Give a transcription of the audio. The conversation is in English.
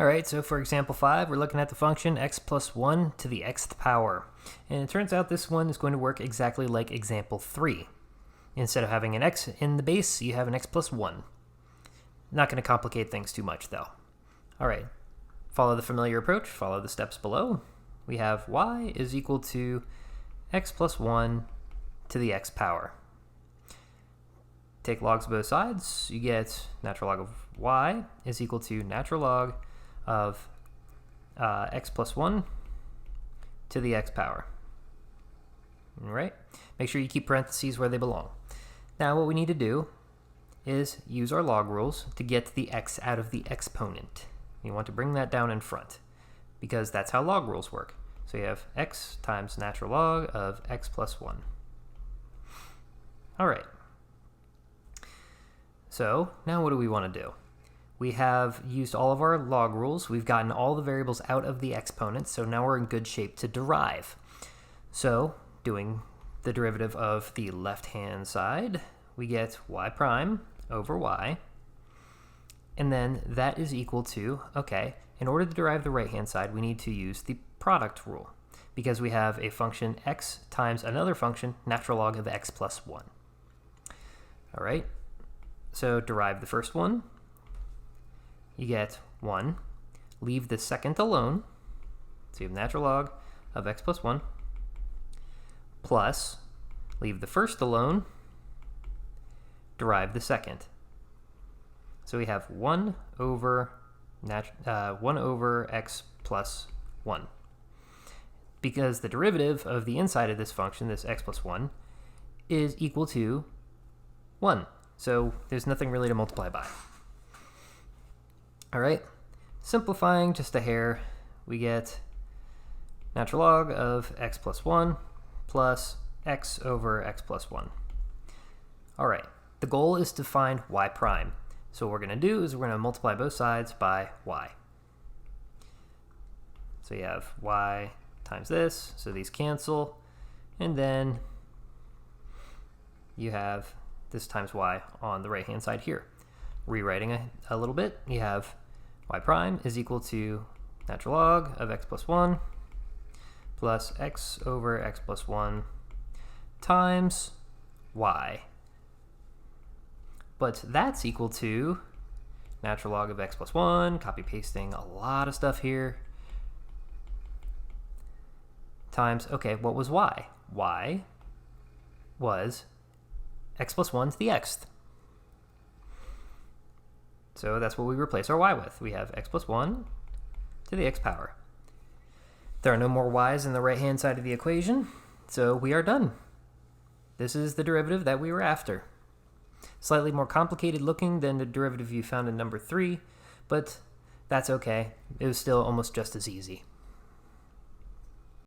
All right, so for example 5, we're looking at the function x plus 1 to the xth power. And it turns out this one is going to work exactly like example 3. Instead of having an x in the base, you have an x plus 1. Not going to complicate things too much, though. All right, follow the familiar approach, follow the steps below. We have y is equal to x plus 1 to the x power. Take logs of both sides, you get natural log of y is equal to natural log of x plus 1 to the x power. All right, make sure you keep parentheses where they belong. Now what we need to do is use our log rules to get the x out of the exponent. You want to bring that down in front because that's how log rules work. So you have x times natural log of x plus 1. All right. So now what do we want to do? We have used all of our log rules. We've gotten all the variables out of the exponent, so now we're in good shape to derive. So doing the derivative of the left-hand side, we get y prime over y, and then that is equal to, okay, in order to derive the right-hand side, we need to use the product rule because we have a function x times another function, natural log of x plus 1. All right, so derive the first one. You get 1. Leave the second alone. So you have natural log of x plus 1 plus, leave the first alone, derive the second. So we have 1 over x plus 1. Because the derivative of the inside of this function, this x plus 1, is equal to 1. So there's nothing really to multiply by. All right, simplifying just a hair, we get natural log of x plus 1 plus x over x plus 1. All right, the goal is to find y prime. So what we're going to do is we're going to multiply both sides by y. So you have y times this, so these cancel, and then you have this times y on the right-hand side here. Rewriting a little bit, you have y prime is equal to natural log of x plus 1 plus x over x plus 1 times y. But that's equal to natural log of x plus 1, copy pasting a lot of stuff here, times, okay, what was y? Y was x plus 1 to the xth. So that's what we replace our y with. We have x plus 1 to the x power. There are no more y's in the right-hand side of the equation, so we are done. This is the derivative that we were after. Slightly more complicated looking than the derivative you found in number 3, but that's okay. It was still almost just as easy.